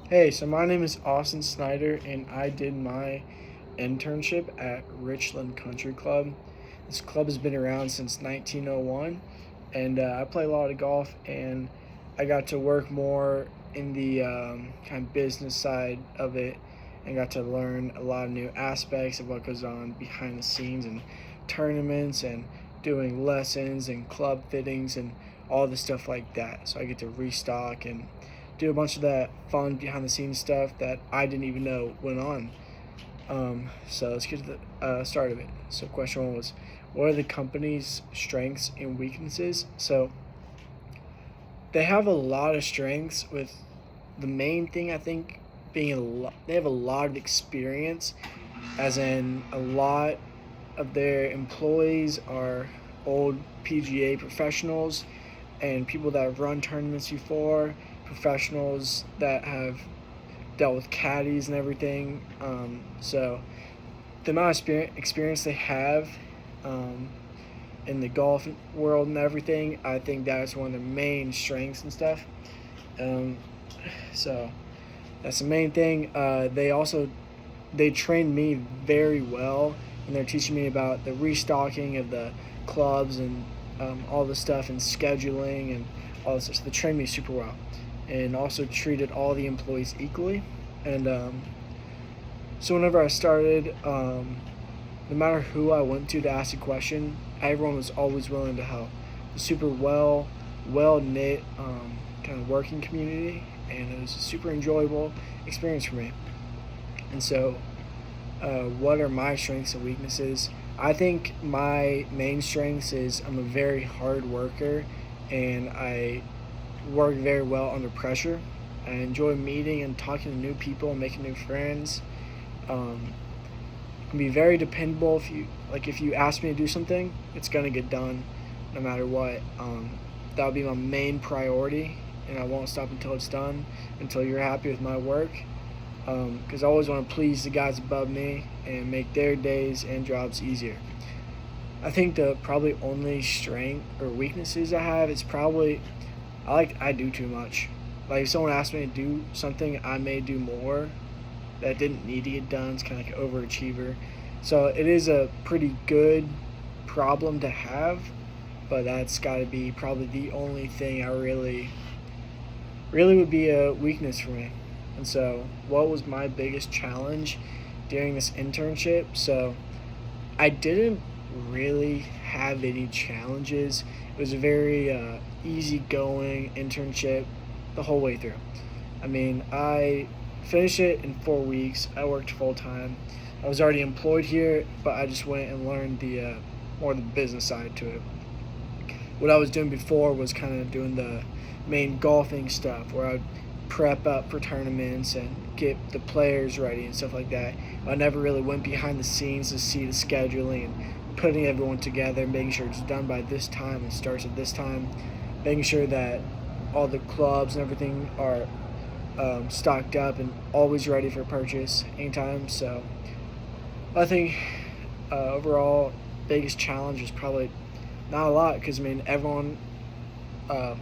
Hey, so my name is Austin Snyder, and I did my internship at Richland Country Club. This club has been around since 1901, and I play a lot of golf, and I got to work more in the kind of business side of it, and got to learn a lot of new aspects of what goes on behind the scenes and tournaments and doing lessons and club fittings and all the stuff like that. So I get to restock and do a bunch of that fun behind the scenes stuff that I didn't even know went on. So let's get to the start of it. So question one was, what are the company's strengths and weaknesses? So they have a lot of strengths, with the main thing I think being they have a lot of experience, as in a lot of their employees are old PGA professionals and people that have run tournaments before, professionals that have dealt with caddies and everything. So the amount of experience they have um, in the golf world and everything, I think that's one of their main strengths and stuff. Um, so that's the main thing. They trained me very well, and they're teaching me about the restocking of the clubs and all the stuff and scheduling and all this. So they trained me super well, and also treated all the employees equally. And so whenever I started, no matter who I went to ask a question, everyone was always willing to help. A super well knit kind of working community, and it was a super enjoyable experience for me. And so, what are my strengths and weaknesses? I think my main strengths is I'm a very hard worker, and I work very well under pressure. I enjoy meeting and talking to new people and making new friends. Um, can be very dependable. If you ask me to do something, it's gonna get done, no matter what. That'll be my main priority, and I won't stop until it's done, until you're happy with my work. Because I always want to please the guys above me and make their days and jobs easier. I think the probably only strength or weaknesses I have is probably I do too much. Like if someone asks me to do something, I may do more that didn't need to get done. It's kind of like an overachiever. So it is a pretty good problem to have, but that's got to be probably the only thing I really would be a weakness for me. And so, what was my biggest challenge during this internship? So, I didn't really have any challenges. It was a very easygoing internship the whole way through. I mean, I finished it in 4 weeks. I worked full time. I was already employed here, but I just went and learned the more the business side to it. What I was doing before was kind of doing the main golfing stuff, where I'd prep up for tournaments and get the players ready and stuff like that. I never really went behind the scenes to see the scheduling and putting everyone together, making sure it's done by this time and starts at this time, making sure that all the clubs and everything are stocked up and always ready for purchase anytime. So I think overall biggest challenge is probably not a lot, because I mean everyone uh,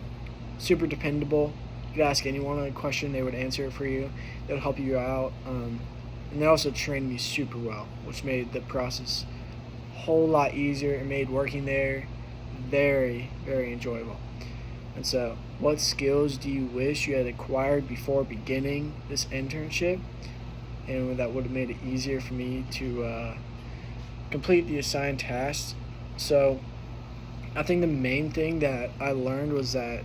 super dependable. You could ask anyone a question, they would answer it for you. They would help you out, and they also trained me super well, which made the process a whole lot easier. It made working there very enjoyable. And so, what skills do you wish you had acquired before beginning this internship, and that would have made it easier for me to complete the assigned tasks? So, I think the main thing that I learned was that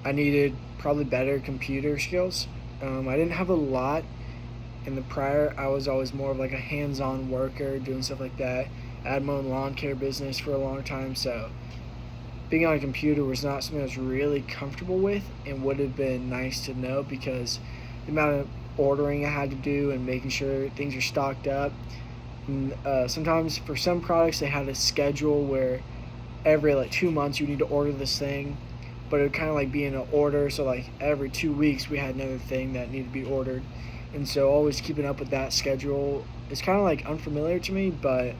I needed probably better computer skills. I didn't have a lot in the prior. I was always more of like a hands-on worker, doing stuff like that. I had my own lawn care business for a long time, so being on a computer was not something I was really comfortable with, and would have been nice to know, because the amount of ordering I had to do and making sure things are stocked up. And, sometimes for some products they had a schedule where every like 2 months you need to order this thing, but it would kind of like be in an order. So like every 2 weeks we had another thing that needed to be ordered, and so always keeping up with that schedule is kind of like unfamiliar to me. But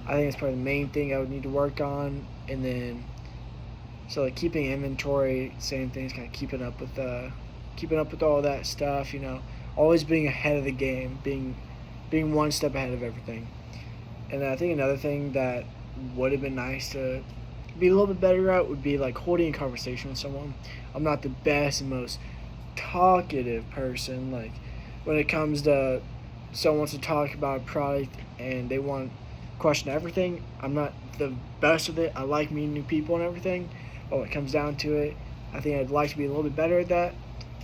I think it's probably the main thing I would need to work on. And then so like keeping inventory, same thing, is kind of keeping up with keeping up with all that stuff. Always being ahead of the game, being one step ahead of everything. And I think another thing that would have been nice to be a little bit better at would be like holding a conversation with someone. I'm not the best and most talkative person. Like when it comes to someone wants to talk about a product and they want to question everything, I'm not the best with it. I like meeting new people and everything, but when it comes down to it, I think I'd like to be a little bit better at that.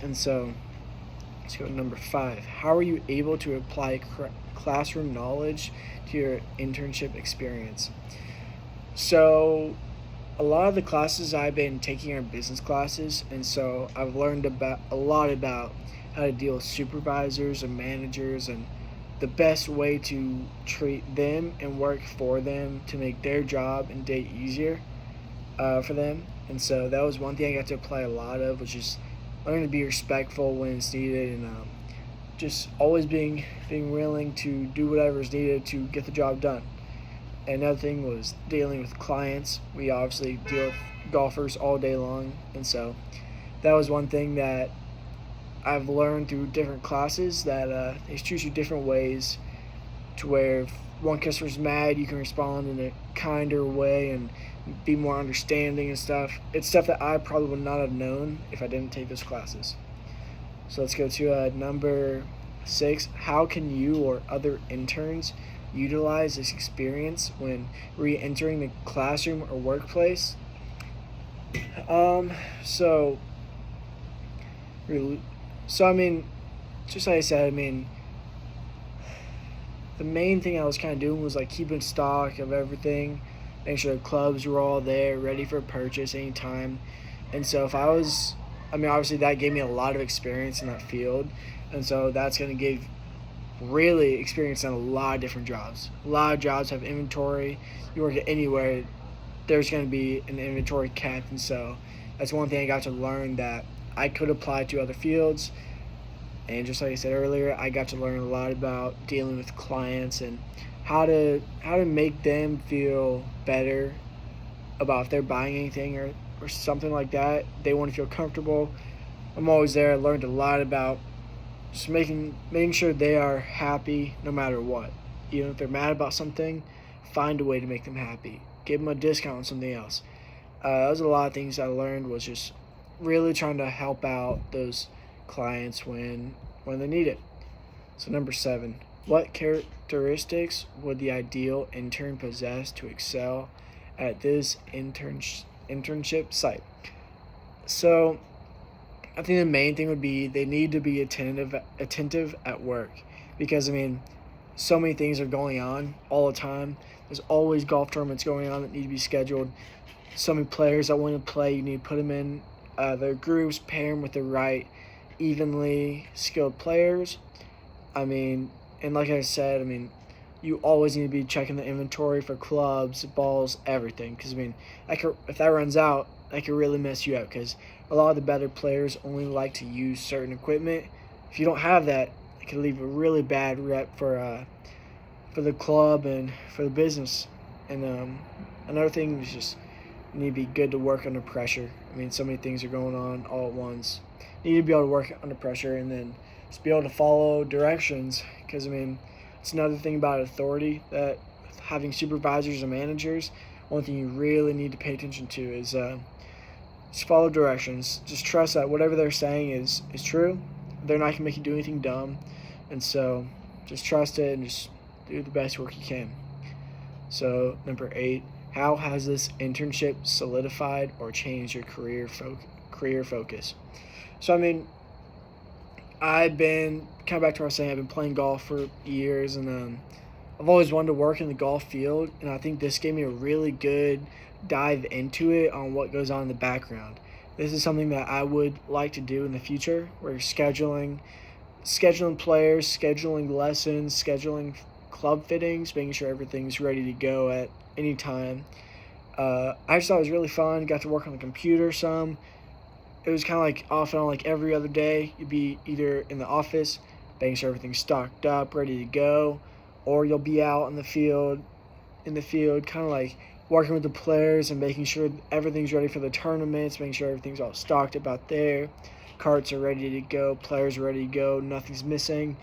And so let's go to number 5. How are you able to apply classroom knowledge to your internship experience? So a lot of the classes I've been taking are business classes, and so I've learned a lot about how to deal with supervisors and managers and the best way to treat them and work for them to make their job and day easier for them. And so that was one thing I got to apply a lot of, which is learning to be respectful when it's needed, and just always being willing to do whatever is needed to get the job done. Another thing was dealing with clients. We obviously deal with golfers all day long, and so that was one thing that I've learned through different classes, that they teach you different ways to where if one customer's mad, you can respond in a kinder way and be more understanding and stuff. It's stuff that I probably would not have known if I didn't take those classes. So let's go to number 6. How can you or other interns utilize this experience when re-entering the classroom or workplace? So I mean, just like I said, I mean, the main thing I was kind of doing was like keeping stock of everything, making sure the clubs were all there, ready for purchase anytime. And so obviously that gave me a lot of experience in that field, and so that's going to give really experience in a lot of different jobs. A lot of jobs have inventory. You work at anywhere, there's going to be an inventory kept, and so that's one thing I got to learn that I could apply to other fields. And just like I said earlier, I got to learn a lot about dealing with clients and how to make them feel better about if they're buying anything or something like that. They want to feel comfortable. I'm always there. I learned a lot about just making sure they are happy no matter what. Even if they're mad about something, find a way to make them happy. Give them a discount on something else. That was a lot of things I learned, was just really trying to help out those clients when they need it. So number 7, what characteristics would the ideal intern possess to excel at this internship site? So I think the main thing would be they need to be attentive at work, because so many things are going on all the time. There's always golf tournaments going on that need to be scheduled. So many players that want to play, you need to put them in their groups, pair them with the right evenly skilled players. And like I said, you always need to be checking the inventory for clubs, balls, everything, because if that runs out, that could really mess you up, because a lot of the better players only like to use certain equipment. If you don't have that, it can leave a really bad rep for the club and for the business. And another thing is just you need to be good to work under pressure. So many things are going on all at once. You need to be able to work under pressure and then just be able to follow directions, because it's another thing about authority, that having supervisors and managers, one thing you really need to pay attention to is just follow directions. Just trust that whatever they're saying is true. They're not going to make you do anything dumb, and so just trust it and just do the best work you can. So number 8, how has this internship solidified or changed your career focus? So I've been kind of back to what I was saying. I've been playing golf for years, and I've always wanted to work in the golf field, and I think this gave me a really good dive into it on what goes on in the background. This is something that I would like to do in the future, where you're scheduling players, scheduling lessons, scheduling club fittings, making sure everything's ready to go at any time. I just thought it was really fun. Got to work on the computer some. It was kind of like off and on, like every other day. You'd be either in the office, making sure everything's stocked up, ready to go, or you'll be out in the field, kind of like working with the players and making sure everything's ready for the tournaments, making sure everything's all stocked up out there. carts are ready to go, players are ready to go, nothing's missing.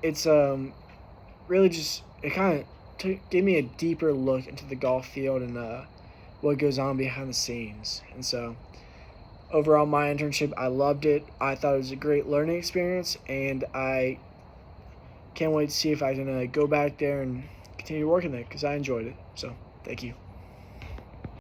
It's really just, it kind of gave me a deeper look into the golf field and what goes on behind the scenes. And so overall, my internship, I loved it. I thought it was a great learning experience, and I can't wait to see if I can go back there and continue working there because I enjoyed it. So thank you.